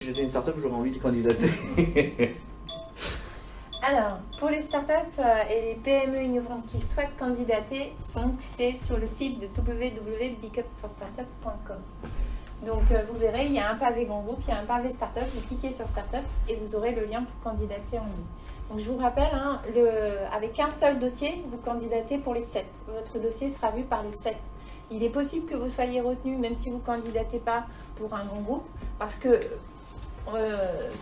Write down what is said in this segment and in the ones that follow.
J'étais une startup, j'aurais envie de candidater. Alors, pour les startups et les PME innovantes qui souhaitent candidater, c'est sur le site de www.bigupforstartup.com. Donc, vous verrez, il y a un pavé grand groupe, il y a un pavé startup, vous cliquez sur startup et vous aurez le lien pour candidater en ligne. Donc, je vous rappelle, avec un seul dossier, vous candidatez pour les 7. Votre dossier sera vu par les 7. Il est possible que vous soyez retenu, même si vous ne candidatez pas pour un grand groupe, parce que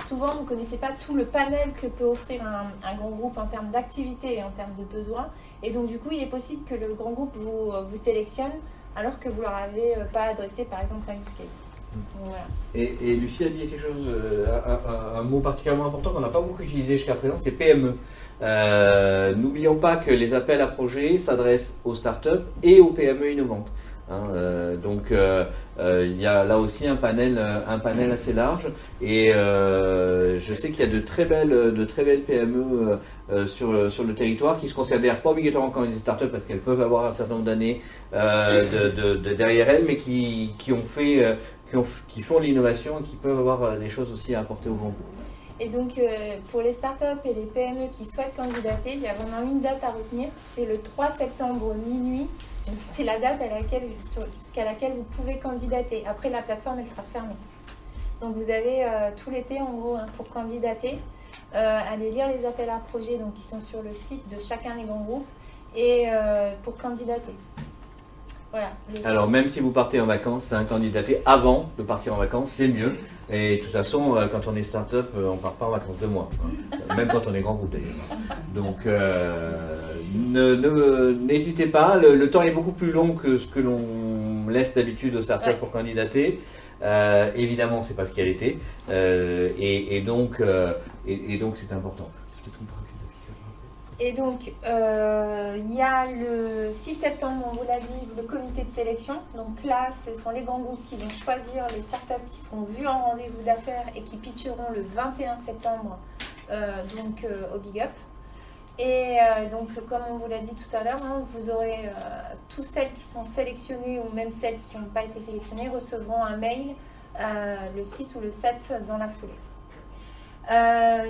souvent, vous ne connaissez pas tout le panel que peut offrir un grand groupe en termes d'activité et en termes de besoins. Et donc, du coup, il est possible que le grand groupe vous sélectionne alors que vous ne leur avez pas adressé, par exemple, un use case. Donc, voilà. Et Lucie a dit quelque chose, un mot particulièrement important qu'on n'a pas beaucoup utilisé jusqu'à présent, c'est PME. N'oublions pas que les appels à projets s'adressent aux startups et aux PME innovantes. Donc il y a là aussi un panel assez large et je sais qu'il y a de très belles PME sur le territoire qui se considèrent pas obligatoirement comme des startups parce qu'elles peuvent avoir un certain nombre d'années derrière elles, mais qui font de l'innovation et qui peuvent avoir des choses aussi à apporter au grand groupe. Et donc, pour les startups et les PME qui souhaitent candidater, il y a vraiment une date à retenir, c'est le 3 septembre minuit. C'est la date jusqu'à laquelle vous pouvez candidater. Après, la plateforme, elle sera fermée. Donc, vous avez tout l'été, en gros, pour candidater. Allez lire les appels à projets donc, qui sont sur le site de chacun des grands groupes et pour candidater. Voilà. Alors, même si vous partez en vacances, candidater avant de partir en vacances, c'est mieux. Et de toute façon, quand on est start-up, on ne part pas en vacances 2 mois. Même quand on est grand groupe d'ailleurs. Donc, n'hésitez pas. Le temps est beaucoup plus long que ce que l'on laisse d'habitude aux startups pour candidater. Évidemment, c'est pas ce qu'il y a l'été. Et donc, c'est important. Et donc, il y a le 6 septembre, on vous l'a dit, le comité de sélection. Donc là, ce sont les grands groupes qui vont choisir les startups qui seront vues en rendez-vous d'affaires et qui pitcheront le 21 septembre au Big Up. Et donc, comme on vous l'a dit tout à l'heure, vous aurez tous celles qui sont sélectionnées ou même celles qui n'ont pas été sélectionnées recevront un mail le 6 ou le 7 dans la foulée.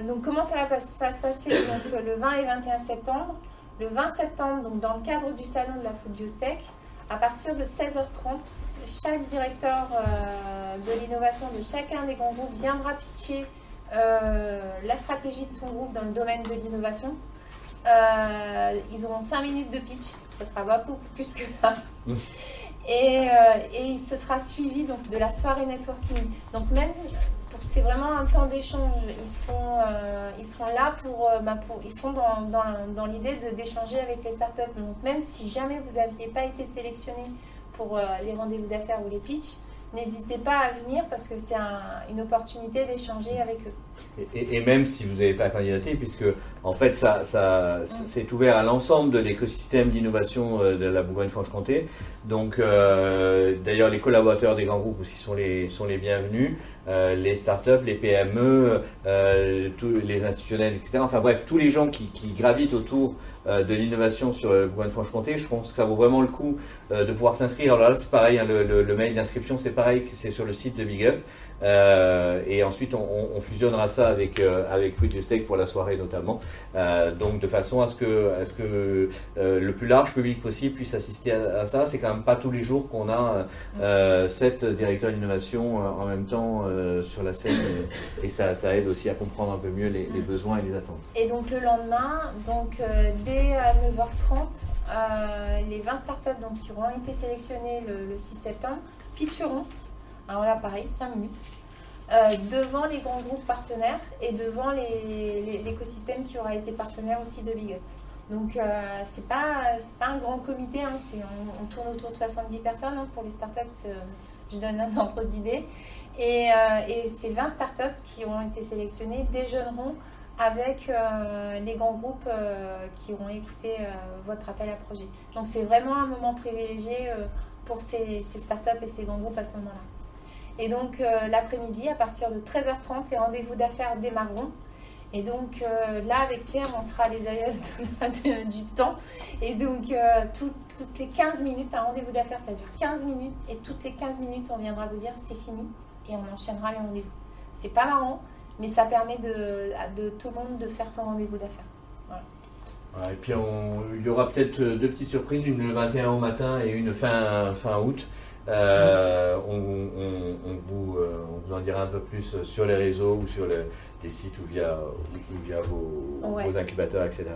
Donc comment ça va se passer donc, le 20 et 21 septembre. Le 20 septembre, donc, dans le cadre du salon de la Food Biotech, à partir de 16h30, chaque directeur de l'innovation de chacun des grands groupes viendra pitcher la stratégie de son groupe dans le domaine de l'innovation. Ils auront 5 minutes de pitch, ça sera pas beaucoup plus que ça. Et ce sera suivi donc, de la soirée networking. Donc même c'est vraiment un temps d'échange. Ils seront là ils seront dans l'idée d'échanger avec les startups. Donc même si jamais vous n'aviez pas été sélectionné pour les rendez-vous d'affaires ou les pitchs, n'hésitez pas à venir parce que c'est une opportunité d'échanger avec eux. Et même si vous n'avez pas candidaté, puisque en fait c'est ouvert à l'ensemble de l'écosystème d'innovation de la Bourgogne-Franche-Comté. Donc d'ailleurs les collaborateurs des grands groupes aussi sont les bienvenus, les startups, les PME, tous les institutionnels, etc. Enfin bref, tous les gens qui gravitent autour de l'innovation sur Bourgogne-Franche-Comté. Je pense que ça vaut vraiment le coup de pouvoir s'inscrire. Alors là c'est pareil, le mail d'inscription c'est pareil, c'est sur le site de Big Up. Et ensuite on fusionnera ça avec Food Biotech pour la soirée notamment, donc de façon à ce que le plus large public possible puisse assister à ça. C'est quand même pas tous les jours qu'on a 7 directeurs d'innovation en même temps sur la scène et ça aide aussi à comprendre un peu mieux les besoins et les attentes. Et donc le lendemain, dès 9h30, les 20 startups qui auront été sélectionnées le 6 septembre pitcheront. Alors là, pareil, 5 minutes, devant les grands groupes partenaires et devant l'écosystème qui aura été partenaire aussi de Big Up. Donc, c'est pas un grand comité, on tourne autour de 70 personnes pour les startups, je donne un ordre d'idée. Et ces 20 startups qui ont été sélectionnées déjeuneront avec les grands groupes qui auront écouté votre appel à projet. Donc, c'est vraiment un moment privilégié pour ces startups et ces grands groupes à ce moment-là. Et donc l'après-midi, à partir de 13h30, les rendez-vous d'affaires démarreront. Et donc là, avec Pierre, on sera les aïeux du temps. Et donc toutes les 15 minutes, un rendez-vous d'affaires, ça dure 15 minutes. Et toutes les 15 minutes, on viendra vous dire c'est fini. Et on enchaînera les rendez-vous. C'est pas marrant, mais ça permet de tout le monde de faire son rendez-vous d'affaires. Et puis il y aura peut-être 2 petites surprises, une le 21 au matin et une fin août. On vous en dira un peu plus sur les réseaux ou sur les sites ou via vos incubateurs, etc.